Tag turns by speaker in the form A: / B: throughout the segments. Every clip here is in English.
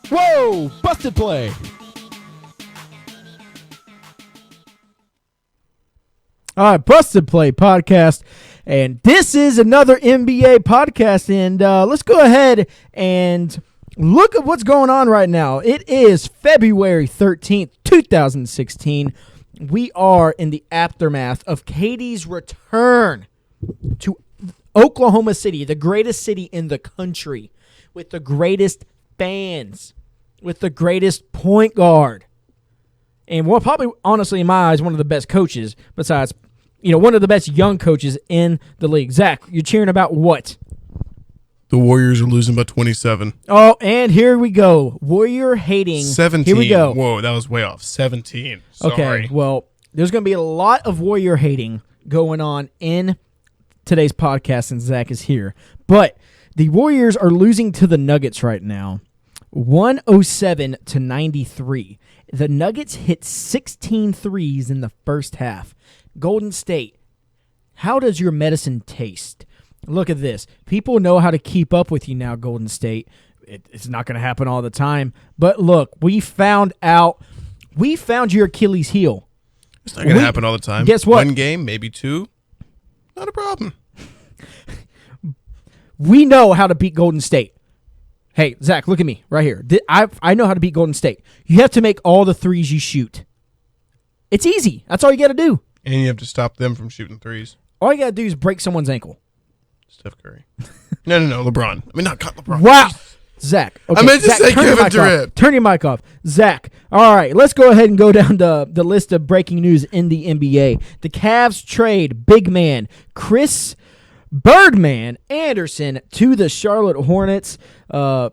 A: Whoa! Busted play. All right, Busted Play podcast. And this is another NBA podcast. And let's go ahead and look at what's going on right now. It is February 13th, 2016. We are in the aftermath of KD's return to Oklahoma City, the greatest city in the country, with the greatest fans, with the greatest point guard, and probably, honestly, in my eyes, one of the best coaches besides, one of the best young coaches in the league. Zach, you're cheering about what?
B: The Warriors are losing by 27.
A: Oh, and here we go. Warrior hating.
B: 17.
A: Here we go.
B: Whoa, that was way off. 17. Sorry.
A: Okay, well, there's going to be a lot of Warrior hating going on in today's podcast since Zach is here. But the Warriors are losing to the Nuggets right now, 107-93. The Nuggets hit 16 threes in the first half. Golden State, how does your medicine taste? Look at this. People know how to keep up with you now, Golden State. It's not going to happen all the time. But look, we found your Achilles heel.
B: It's not going to happen all the time.
A: Guess what?
B: One game, maybe two. Not a problem.
A: We know how to beat Golden State. Hey, Zach, look at me right here. I know how to beat Golden State. You have to make all the threes you shoot. It's easy. That's all you got to do.
B: And you have to stop them from shooting threes.
A: All you got to do is break someone's ankle.
B: Steph Curry. No, LeBron. I mean, not LeBron.
A: Wow. Zach. Okay,
B: I meant to
A: Zach,
B: say Kevin Durant.
A: Turn your mic off. Zach. All right, let's go ahead and go down the list of breaking news in the NBA. The Cavs trade big man Chris Birdman Anderson to the Charlotte Hornets. The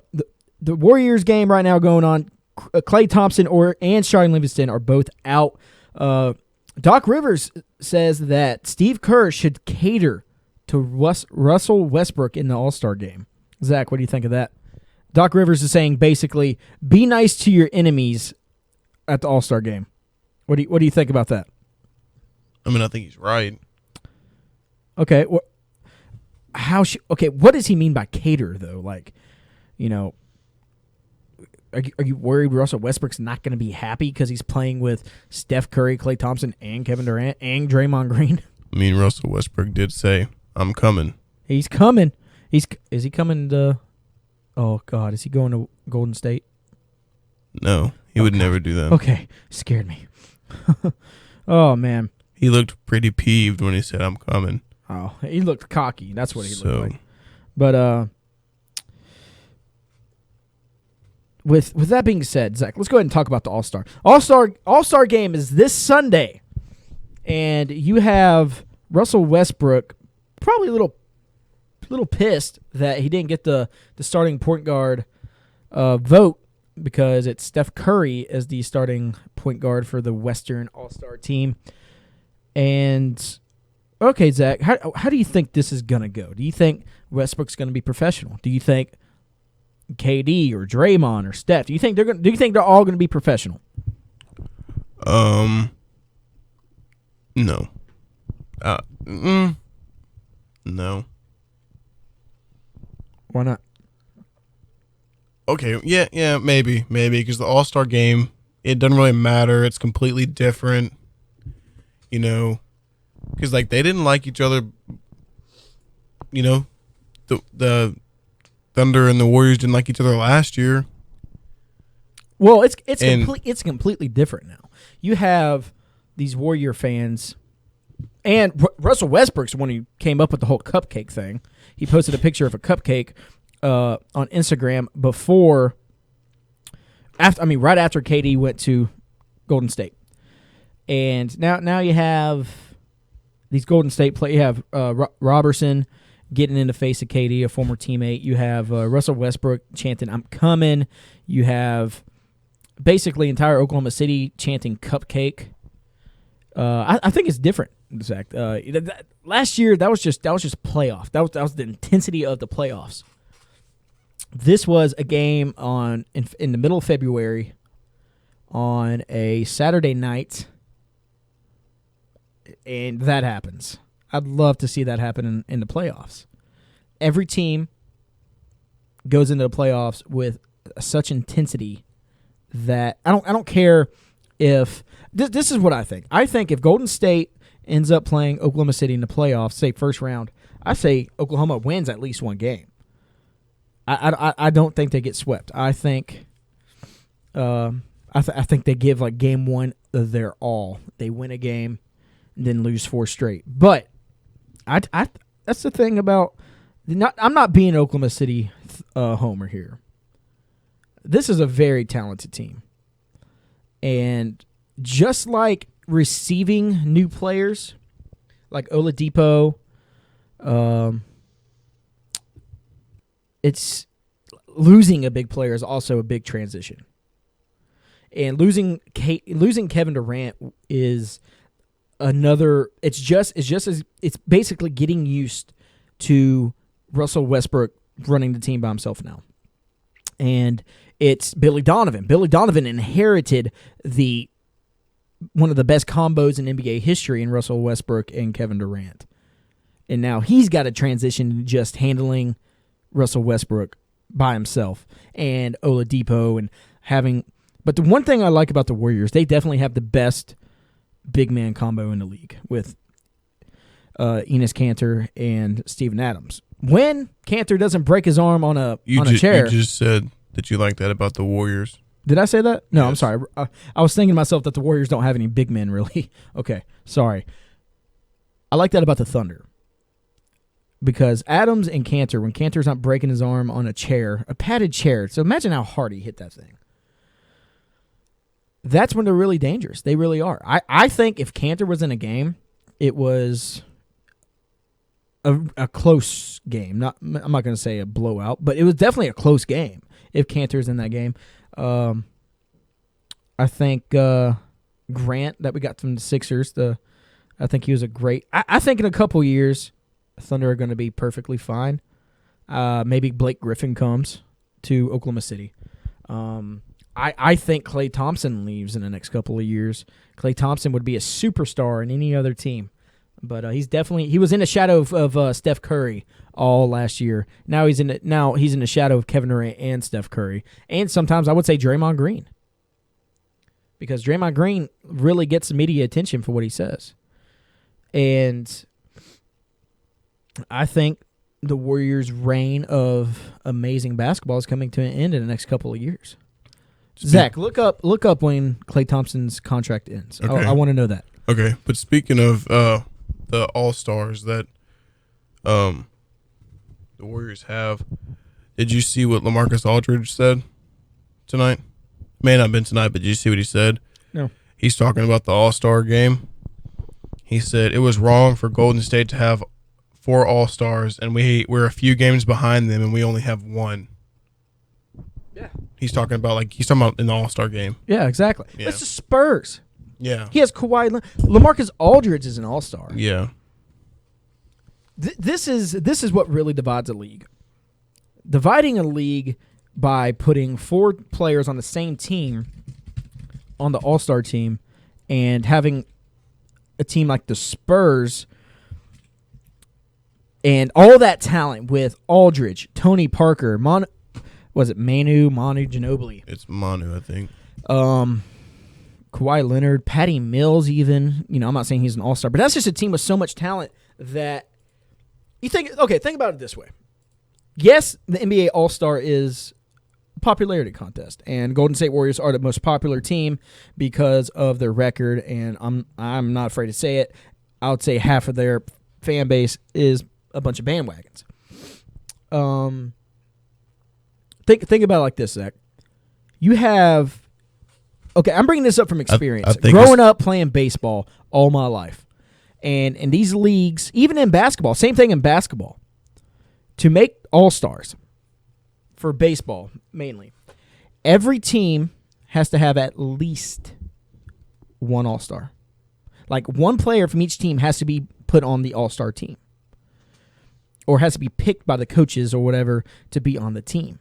A: Warriors game right now going on. Klay Thompson and Shawn Livingston are both out. Doc Rivers says that Steve Kerr should cater to Russell Westbrook in the All-Star game. Zach, what do you think of that? Doc Rivers is saying basically, be nice to your enemies at the All-Star game. What do you think about that?
B: I mean, I think he's right.
A: Okay. What does he mean by cater though? Like, are you worried Russell Westbrook's not going to be happy because he's playing with Steph Curry, Klay Thompson, and Kevin Durant, and Draymond Green?
B: I mean, Russell Westbrook did say, I'm coming.
A: He's coming. Is he coming to... Oh, God. Is he going to Golden State?
B: No, he would never do that.
A: Okay. Scared me. Oh, man.
B: He looked pretty peeved when he said, I'm coming.
A: Oh, he looked cocky. That's what he looked like. But, With that being said, Zach, let's go ahead and talk about the All-Star. All-Star game is this Sunday, and you have Russell Westbrook probably a little pissed that he didn't get the starting point guard vote because it's Steph Curry as the starting point guard for the Western All-Star team. And okay, Zach, how do you think this is gonna go? Do you think Westbrook's gonna be professional? Do you think KD or Draymond or Steph? Do you think they're all going to be professional?
B: No. No.
A: Why not?
B: Okay, yeah, maybe because the All-Star game, it doesn't really matter. It's completely different, because they didn't like each other. The Thunder and the Warriors didn't like each other last year.
A: Well, it's completely different now. You have these Warrior fans, and Russell Westbrook's the one who came up with the whole cupcake thing. He posted a picture of a cupcake on Instagram right after KD went to Golden State, and now you have these Golden State play. You have Robertson getting in the face of KD, a former teammate. You have Russell Westbrook chanting, I'm coming. You have basically entire Oklahoma City chanting cupcake. I think it's different, Zach. Last year, that was just playoff. That was the intensity of the playoffs. This was a game in the middle of February on a Saturday night, and that happens. I'd love to see that happen in the playoffs. Every team goes into the playoffs with such intensity that I don't care if this is what I think. I think if Golden State ends up playing Oklahoma City in the playoffs, say first round, I say Oklahoma wins at least one game. I don't think they get swept. I think I think they give like game one their all. They win a game, then lose 4 straight. But I that's the thing about I'm not being Oklahoma City homer here. This is a very talented team, and just like receiving new players like Oladipo, it's losing a big player is also a big transition. And losing Kevin Durant is another. It's basically getting used to Russell Westbrook running the team by himself now. And it's Billy Donovan. Billy Donovan inherited one of the best combos in NBA history in Russell Westbrook and Kevin Durant. And now he's got to transition to just handling Russell Westbrook by himself and Oladipo and having. But the one thing I like about the Warriors, they definitely have the best big man combo in the league with Enes Kanter and Steven Adams. When Kanter doesn't break his arm on a chair.
B: You just said that you like that about the Warriors.
A: Did I say that? No,
B: Yes.
A: I'm sorry. I was thinking to myself that the Warriors don't have any big men, really. Okay, sorry. I like that about the Thunder. Because Adams and Kanter, when Kanter's not breaking his arm on a chair, a padded chair, so imagine how hard he hit that thing. That's when they're really dangerous. They really are. I think if Kanter was in a game, it was a close game. I'm not going to say a blowout, but it was definitely a close game if Kanter's in that game. I think Grant that we got from the Sixers, I think he was a great. I think in a couple years, Thunder are going to be perfectly fine. Maybe Blake Griffin comes to Oklahoma City. I think Klay Thompson leaves in the next couple of years. Klay Thompson would be a superstar in any other team. But he was in the shadow of Steph Curry all last year. Now he's in the shadow of Kevin Durant and Steph Curry, and sometimes I would say Draymond Green, because Draymond Green really gets media attention for what he says, and I think the Warriors' reign of amazing basketball is coming to an end in the next couple of years. Zach, look up when Klay Thompson's contract ends.
B: Okay.
A: I want to know that.
B: Okay, but speaking of the All-Stars that the Warriors have, did you see what LaMarcus Aldridge said tonight? May not have been tonight, but did you see what he said?
A: No.
B: He's talking about the All-Star game. He said it was wrong for Golden State to have 4 All-Stars, and we're a few games behind them, and we only have 1.
A: Yeah.
B: He's talking about in the All-Star game.
A: Yeah, exactly.
B: Yeah.
A: It's the Spurs.
B: Yeah.
A: He has Kawhi. LaMarcus Aldridge is an all-star.
B: Yeah.
A: This is what really divides a league. Dividing a league by putting 4 players on the same team on the all-star team and having a team like the Spurs and all that talent with Aldridge, Tony Parker, Manu Ginobili.
B: It's Manu, I think.
A: Kawhi Leonard, Patty Mills even. I'm not saying he's an all-star, but that's just a team with so much talent that you think, okay, think about it this way. Yes, the NBA All-Star is a popularity contest, and Golden State Warriors are the most popular team because of their record, and I'm not afraid to say it. I would say half of their fan base is a bunch of bandwagons. Think about it like this, Zach. You have... Okay, I'm bringing this up from experience.
B: I think
A: Growing up playing baseball all my life. And in these leagues, even in basketball, same thing in basketball. To make all-stars for baseball mainly, every team has to have at least 1 all-star. Like 1 player from each team has to be put on the all-star team. Or has to be picked by the coaches or whatever to be on the team.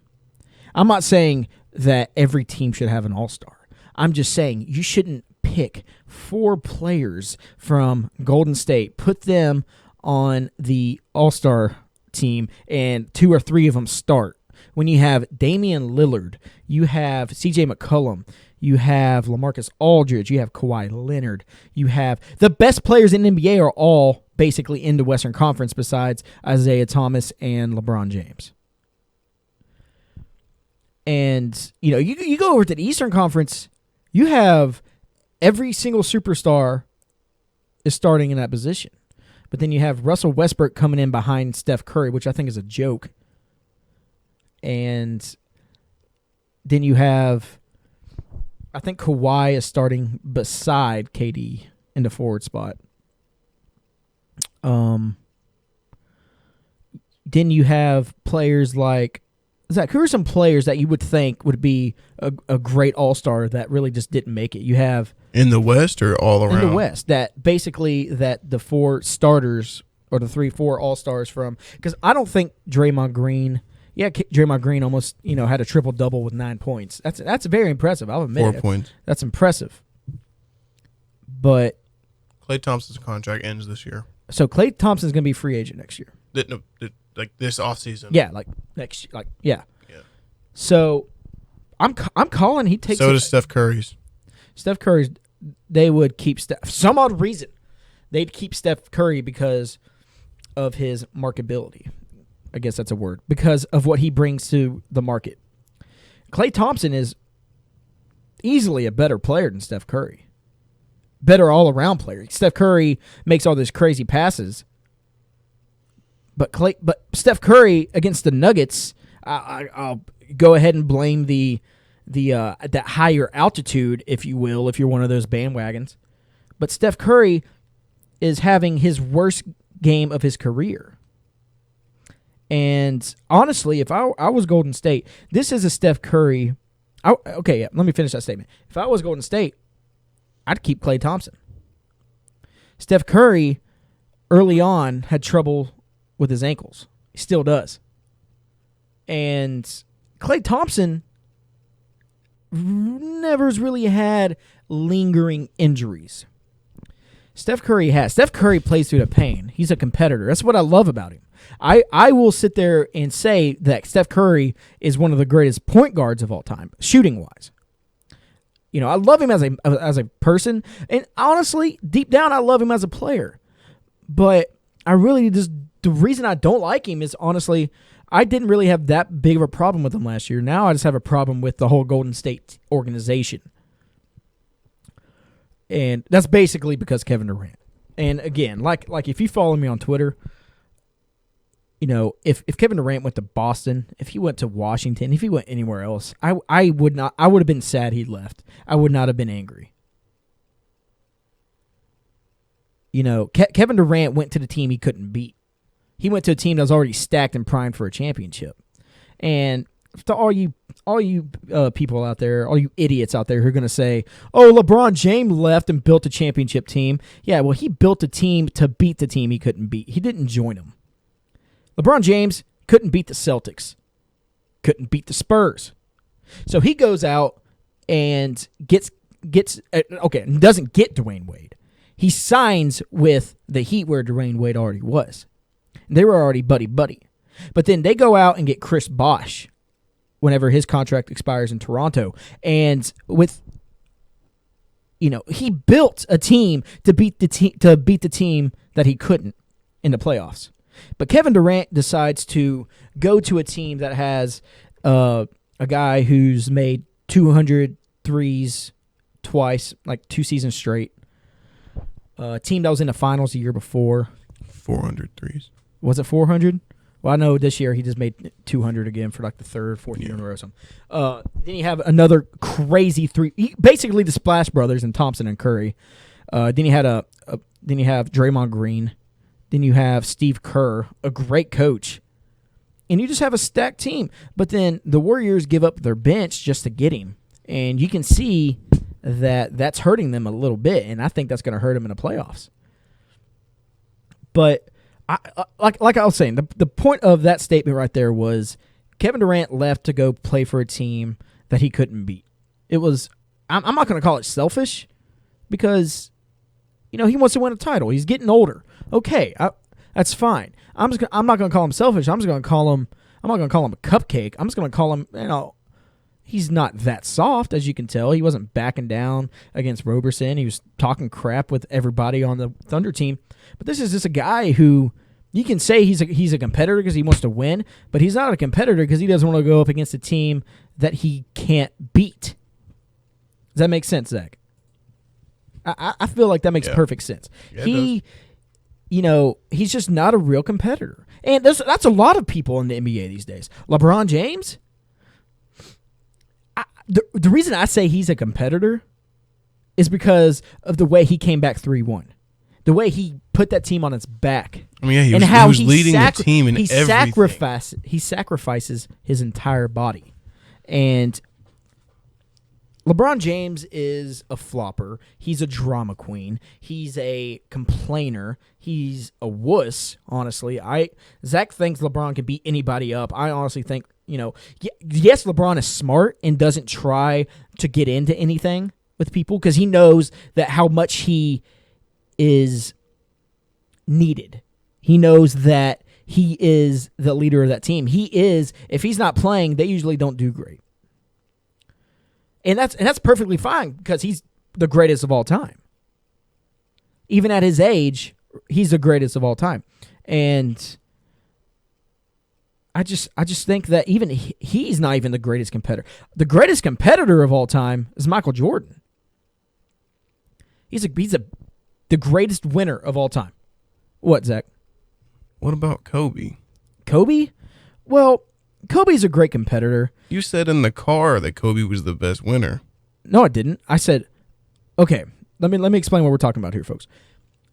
A: I'm not saying that every team should have an all-star. I'm just saying you shouldn't pick 4 players from Golden State, put them on the All-Star team, and 2 or 3 of them start. when you have Damian Lillard, you have CJ McCollum, you have LaMarcus Aldridge, you have Kawhi Leonard, you have the best players in the NBA are all basically in the Western Conference besides Isaiah Thomas and LeBron James. And, you go over to the Eastern Conference, you have every single superstar is starting in that position. But then you have Russell Westbrook coming in behind Steph Curry, which I think is a joke. And then you have, I think Kawhi is starting beside KD in the forward spot. Then you have players like, Zach, who are some players that you would think would be a great all-star that really just didn't make it? You have
B: in the West or all around?
A: In the West, that basically that the 4 starters or the 3-4 all-stars from, because I don't think Draymond Green. Yeah, Draymond Green almost had a triple-double with 9 points. That's very impressive. I'll admit
B: 4 points.
A: That's impressive. But
B: Klay Thompson's contract ends this year.
A: So Klay Thompson's going to be free agent next year.
B: Like this offseason.
A: Yeah, like next year. Yeah. So I'm calling he takes.
B: So does Steph Curry's.
A: Steph Curry's. They would keep Steph. For some odd reason, they'd keep Steph Curry because of his marketability. I guess that's a word. Because of what he brings to the market. Klay Thompson is easily a better player than Steph Curry. Better all-around player. Steph Curry makes all those crazy passes. But Steph Curry against the Nuggets, I'll go ahead and blame that higher altitude, if you will, if you're one of those bandwagons. But Steph Curry is having his worst game of his career. And honestly, if I was Golden State, this is a Steph Curry. Let me finish that statement. If I was Golden State, I'd keep Klay Thompson. Steph Curry early on had trouble with his ankles. He still does. And Klay Thompson never has really had lingering injuries. Steph Curry has. Steph Curry plays through the pain. He's a competitor. That's what I love about him. I will sit there and say that Steph Curry is one of the greatest point guards of all time, shooting-wise. I love him as a person, and honestly, deep down, I love him as a player. But I really just, the reason I don't like him is, honestly, I didn't really have that big of a problem with him last year. Now I just have a problem with the whole Golden State organization. And that's basically because Kevin Durant. And again, like if you follow me on Twitter, if Kevin Durant went to Boston, if he went to Washington, if he went anywhere else, I would have been sad he left. I would not have been angry. Kevin Durant went to the team he couldn't beat. He went to a team that was already stacked and primed for a championship. And to all you people out there, all you idiots out there who are going to say, oh, LeBron James left and built a championship team. Yeah, well, he built a team to beat the team he couldn't beat. He didn't join them. LeBron James couldn't beat the Celtics. Couldn't beat the Spurs. So he goes out and doesn't get Dwayne Wade. He signs with the Heat where Dwayne Wade already was. They were already buddy-buddy. But then they go out and get Chris Bosh whenever his contract expires in Toronto. And he built a team to beat the team that he couldn't in the playoffs. But Kevin Durant decides to go to a team that has a guy who's made 200 threes twice, like 2 seasons straight. A team that was in the finals the year before.
B: 400 threes.
A: Was it 400? Well, I know this year he just made 200 again for like the third, fourth year in a row or something. Then you have another crazy three. Basically the Splash Brothers and Thompson and Curry. Then you have Draymond Green. Then you have Steve Kerr, a great coach. And you just have a stacked team. But then the Warriors give up their bench just to get him. And you can see that that's hurting them a little bit. And I think that's going to hurt them in the playoffs. But like I was saying, the point of that statement right there was Kevin Durant left to go play for a team that he couldn't beat. It was, I'm not going to call it selfish because, he wants to win a title. He's getting older. Okay, that's fine. I'm not going to call him selfish. I'm I'm not going to call him a cupcake. I'm just going to call him, he's not that soft, as you can tell. He wasn't backing down against Roberson. He was talking crap with everybody on the Thunder team. But this is just a guy who you can say he's a competitor because he wants to win, but he's not a competitor because he doesn't want to go up against a team that he can't beat. Does that make sense, Zach? I feel like that makes perfect sense.
B: Yeah,
A: He's just not a real competitor. And that's a lot of people in the NBA these days. LeBron James, the reason I say he's a competitor is because of the way he came back 3-1. The way he put that team on its back.
B: I mean, he was leading the team in everything.
A: He sacrifices his entire body. And LeBron James is a flopper. He's a drama queen. He's a complainer. He's a wuss, honestly. Zach thinks LeBron can beat anybody up. I honestly think, yes, LeBron is smart and doesn't try to get into anything with people because he knows that how much he is needed. He knows that he is the leader of that team. If he's not playing, they usually don't do great. And that's perfectly fine because he's the greatest of all time. Even at his age, he's the greatest of all time. And I just think that even he's not even the greatest competitor. The greatest competitor of all time is Michael Jordan. He's the greatest winner of all time. What, Zach?
B: What about Kobe?
A: Kobe? Well, Kobe's a great competitor.
B: You said in the car that Kobe was the best winner.
A: No, I didn't. I said, okay, let me explain what we're talking about here, folks.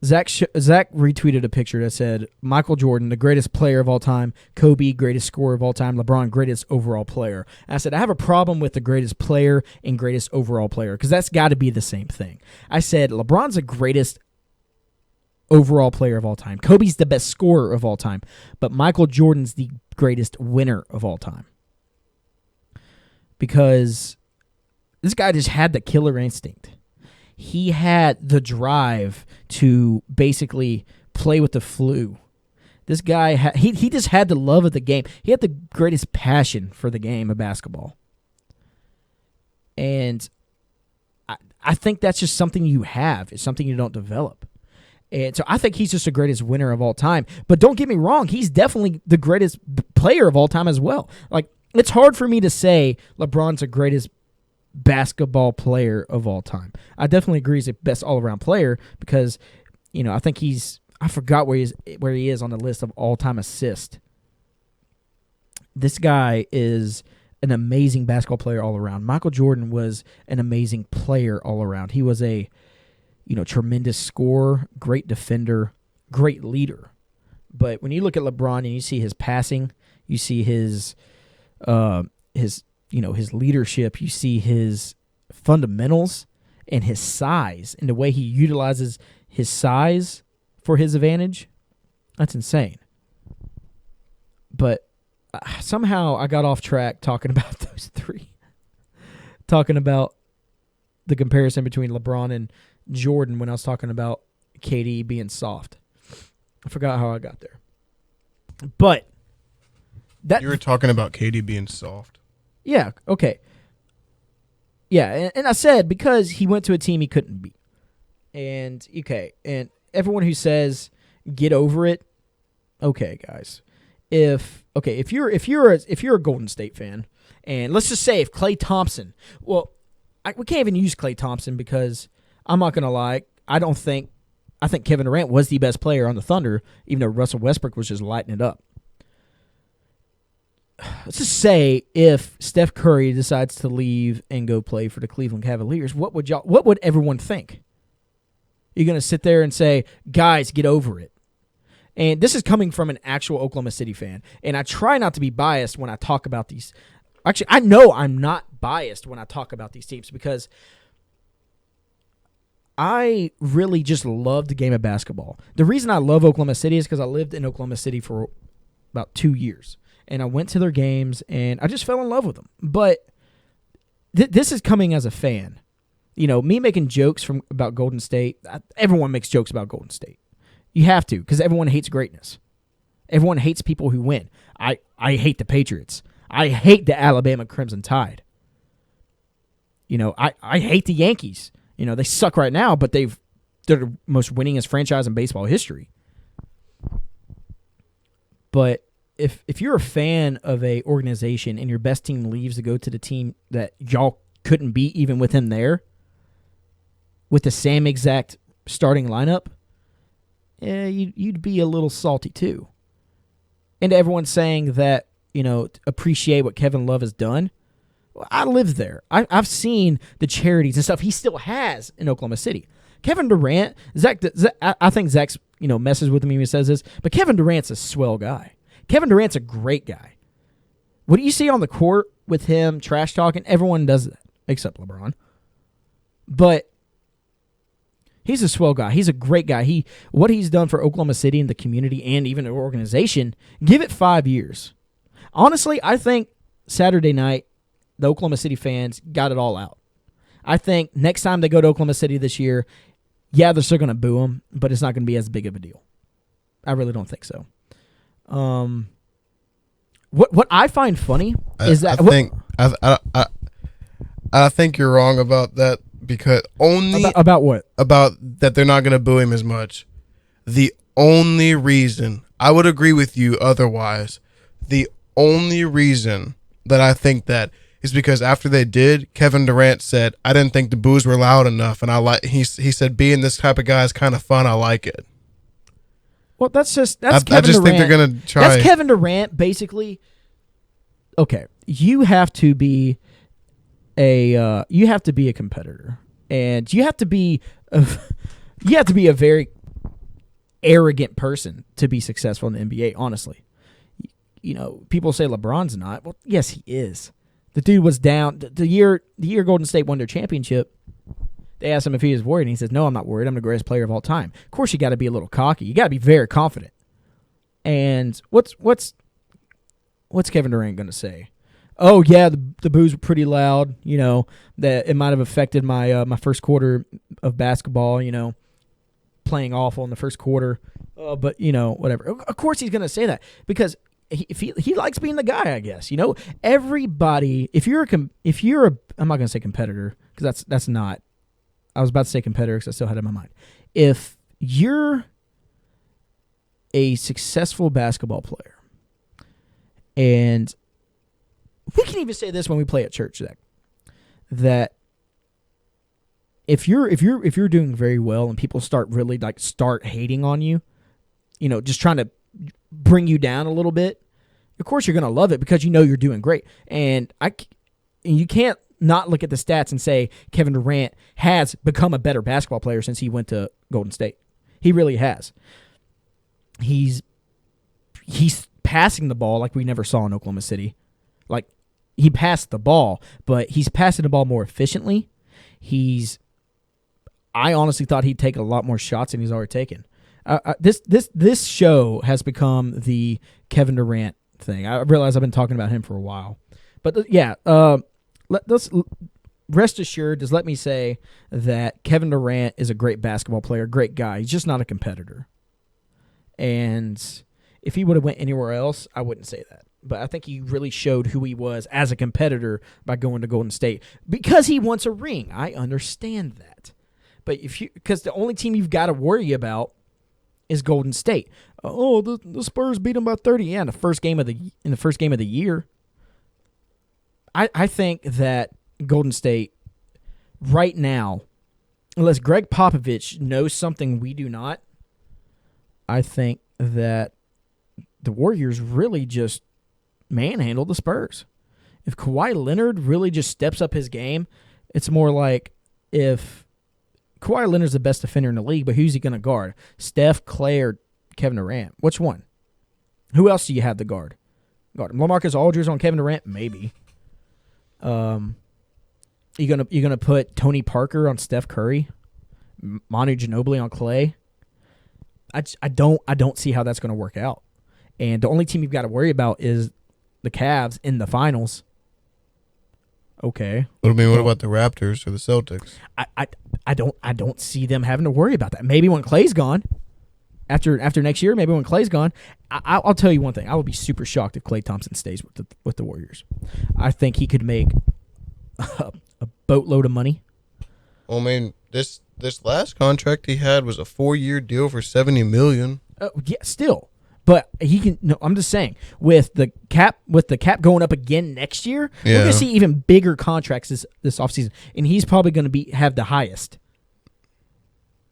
A: Zach retweeted a picture that said, Michael Jordan, the greatest player of all time, Kobe, greatest scorer of all time, LeBron, greatest overall player. And I said, I have a problem with the greatest player and greatest overall player because that's got to be the same thing. I said, LeBron's the greatest overall player of all time. Kobe's the best scorer of all time. But Michael Jordan's the greatest winner of all time. Because this guy just had the killer instinct. He had the drive to basically play with the flu. This guy, he just had the love of the game. He had the greatest passion for the game of basketball. And I think that's just something you have. It's something you don't develop. And so I think he's just the greatest winner of all time. But don't get me wrong, he's definitely the greatest player of all time as well. Like, it's hard for me to say LeBron's the greatest basketball player of all time. I definitely agree he's the best all-around player because, I think I forgot where he is on the list of all-time assists. This guy is an amazing basketball player all around. Michael Jordan was an amazing player all around. He was a tremendous scorer, great defender, great leader. But when you look at LeBron and you see his passing, you see his leadership, you see his fundamentals and his size and the way he utilizes his size for his advantage, that's insane. But somehow I got off track talking about those three. Talking about the comparison between LeBron and Jordan when I was talking about KD being soft. I forgot how I got there. But
B: you were talking about KD being soft.
A: Yeah, okay. Yeah, and I said because he went to a team he couldn't beat. And and everyone who says get over it, okay, guys. If you're a Golden State fan, and let's just say if Klay Thompson, we can't even use Klay Thompson because I'm not gonna lie, I think Kevin Durant was the best player on the Thunder, even though Russell Westbrook was just lighting it up. Let's just say if Steph Curry decides to leave and go play for the Cleveland Cavaliers, what would everyone think? You're going to sit there and say, guys, get over it. And this is coming from an actual Oklahoma City fan. And I try not to be biased when I talk about these. Actually, I know I'm not biased when I talk about these teams because I really just love the game of basketball. The reason I love Oklahoma City is because I lived in Oklahoma City for about 2 years. And I went to their games, and I just fell in love with them. But this is coming as a fan. Me making jokes about Golden State. Everyone makes jokes about Golden State. You have to, because everyone hates greatness. Everyone hates people who win. I hate the Patriots. I hate the Alabama Crimson Tide. I hate the Yankees. They suck right now, but they're the most winningest franchise in baseball history. But if you're a fan of a organization and your best team leaves to go to the team that y'all couldn't beat even with him there, with the same exact starting lineup, you'd be a little salty too. And everyone's saying that, appreciate what Kevin Love has done. Well, I live there. I've seen the charities and stuff he still has in Oklahoma City. Kevin Durant, I think Zach's, messes with me when he says this, but Kevin Durant's a swell guy. Kevin Durant's a great guy. What do you see on the court with him trash talking? Everyone does that, except LeBron. But he's a swell guy. He's a great guy. What he's done for Oklahoma City and the community and even the organization, give it 5 years. Honestly, I think Saturday night, the Oklahoma City fans got it all out. I think next time they go to Oklahoma City this year, they're still going to boo him, but it's not going to be as big of a deal. I really don't think so. What I find funny is that
B: I think you're wrong about that because
A: about what?
B: About that they're not going to boo him as much. The only reason I would agree with you otherwise, the only reason that I think that is because after they did, Kevin Durant said, "I didn't think the boos were loud enough," and he said, "Being this type of guy is kind of fun. I like it."
A: Well, that's Kevin Durant.
B: I just think they're gonna try.
A: That's Kevin Durant, basically. Okay, you have to be a competitor, and you have to be a very arrogant person to be successful in the NBA. Honestly, people say LeBron's not. Well, yes, he is. The dude was down the year Golden State won their championship. They asked him if he was worried, and he says, "No, I'm not worried. I'm the greatest player of all time." Of course, you got to be a little cocky. You got to be very confident. And what's Kevin Durant going to say? Oh yeah, the boos were pretty loud. That it might have affected my my first quarter of basketball. Playing awful in the first quarter. But whatever. Of course, he's going to say that because he likes being the guy. I guess everybody. If you're I'm not going to say competitor because that's not. I was about to say competitor because I still had it in my mind. If you're a successful basketball player, and we can even say this when we play at church, Zach, that if you're doing very well and people start really start hating on you, just trying to bring you down a little bit, of course you're gonna love it because you're doing great, and you can't not look at the stats and say Kevin Durant has become a better basketball player since he went to Golden State. He really has. He's passing the ball like we never saw in Oklahoma City. Like, he passed the ball, but he's passing the ball more efficiently. I honestly thought he'd take a lot more shots than he's already taken. This show has become the Kevin Durant thing. I realize I've been talking about him for a while. But, let's rest assured, just let me say that Kevin Durant is a great basketball player, great guy. He's just not a competitor. And if he would have went anywhere else, I wouldn't say that. But I think he really showed who he was as a competitor by going to Golden State because he wants a ring. I understand that. But because the only team you've got to worry about is Golden State. Oh, the Spurs beat them by 30. Yeah, in the first game of the year. I think that Golden State right now, unless Greg Popovich knows something we do not, I think that the Warriors really just manhandled the Spurs. If Kawhi Leonard really just steps up his game, it's more like if Kawhi Leonard's the best defender in the league, but who's he going to guard? Steph, Klay, or Kevin Durant? Which one? Who else do you have to guard? LaMarcus Aldridge on Kevin Durant? Maybe. You gonna put Tony Parker on Steph Curry, Manu Ginobili on Klay? I don't see how that's gonna work out. And the only team you've got to worry about is the Cavs in the finals. Okay.
B: What about the Raptors or the Celtics?
A: I don't see them having to worry about that. Maybe when Klay's gone, after next year, maybe when Klay's gone. I'll tell you one thing. I would be super shocked if Klay Thompson stays with the Warriors. I think he could make a boatload of money.
B: Well, I mean, this last contract he had was a 4-year deal for $70 million.
A: Yeah, still. But he can. No, I'm just saying, with the cap going up again next year, we're going to see even bigger contracts this offseason. And he's probably going to have the highest.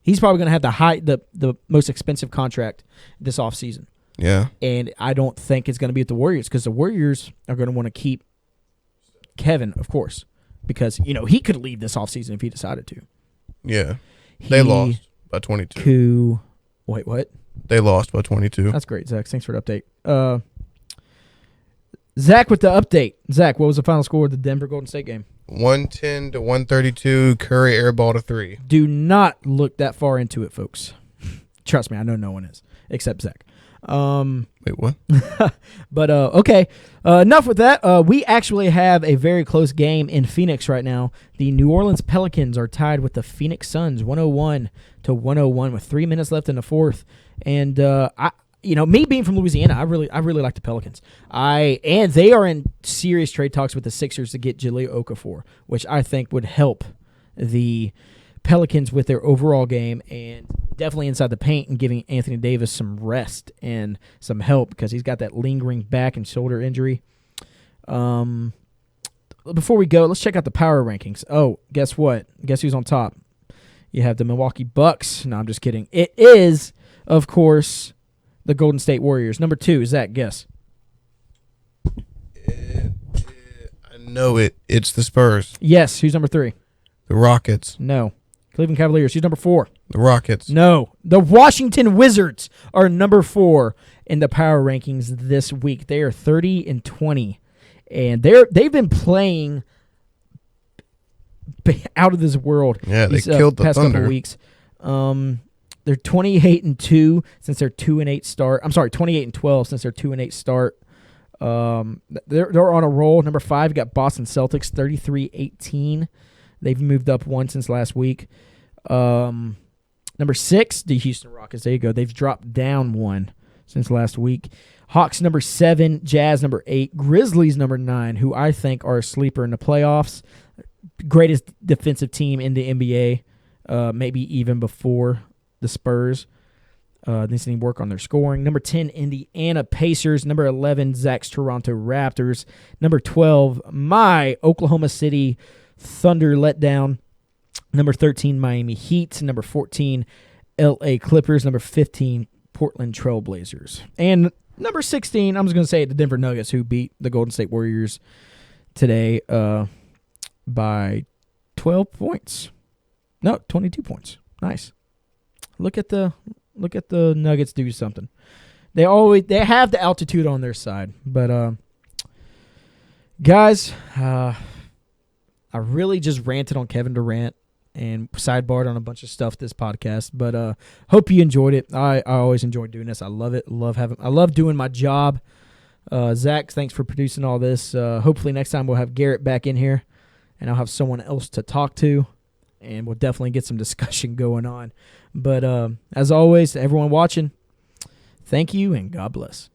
A: He's probably going to have the most expensive contract this offseason.
B: Yeah.
A: And I don't think it's going to be at the Warriors, because the Warriors are going to want to keep Kevin, of course, because he could leave this offseason if he decided to.
B: Yeah. They lost by 22.
A: Wait, what?
B: They lost by 22.
A: That's great, Zach. Thanks for the update. Zach with the update. Zach, what was the final score of the Denver Golden State game?
B: 110 to 132. Curry airball to 3.
A: Do not look that far into it, folks. Trust me, I know no one is except Zach.
B: Wait, what?
A: But okay. Enough with that. We actually have a very close game in Phoenix right now. The New Orleans Pelicans are tied with the Phoenix Suns, 101 to 101, with 3 minutes left in the fourth. And me being from Louisiana, I really like the Pelicans. And they are in serious trade talks with the Sixers to get Jahlil Okafor, which I think would help the Pelicans with their overall game, and definitely inside the paint, and giving Anthony Davis some rest and some help, because he's got that lingering back and shoulder injury. Before we go, let's check out the power rankings. Oh, guess what? Guess who's on top? You have the Milwaukee Bucks. No, I'm just kidding. It is, of course, the Golden State Warriors. Number 2, Zach, guess.
B: I know it. It's the Spurs.
A: Yes. Who's number 3?
B: The Rockets.
A: No. Cleveland Cavaliers. Who's number 4?
B: The Rockets.
A: No. The Washington Wizards are number 4 in the power rankings this week. They are 30-20, and they've been playing out of this world.
B: Yeah, they killed the
A: past
B: Thunder.
A: Couple weeks. They're 28-2 since their 2-8 start. I'm sorry, 28-12 since their 2-8 start. They're on a roll. Number 5, you got Boston Celtics, 33-18. They've moved up 1 since last week. Number 6, the Houston Rockets. There you go. They've dropped down 1 since last week. Hawks number 7, Jazz number 8, Grizzlies number 9, who I think are a sleeper in the playoffs. Greatest defensive team in the NBA, maybe even before the Spurs. They need to work on their scoring. Number 10, Indiana Pacers. Number 11, Zach's Toronto Raptors. Number 12, my Oklahoma City Thunder letdown. Number 13, Miami Heat. Number 14, LA Clippers. Number 15, Portland Trail Blazers. And number 16, I'm just going to say it, the Denver Nuggets, who beat the Golden State Warriors today by 12 points. No, 22 points. Nice. Look at the Nuggets do something. They have the altitude on their side. But guys, I really just ranted on Kevin Durant and sidebarred on a bunch of stuff this podcast. But hope you enjoyed it. I always enjoy doing this. I love it. I love doing my job. Zach, thanks for producing all this. Hopefully next time we'll have Garrett back in here, and I'll have someone else to talk to, and we'll definitely get some discussion going on. But as always, to everyone watching, thank you and God bless.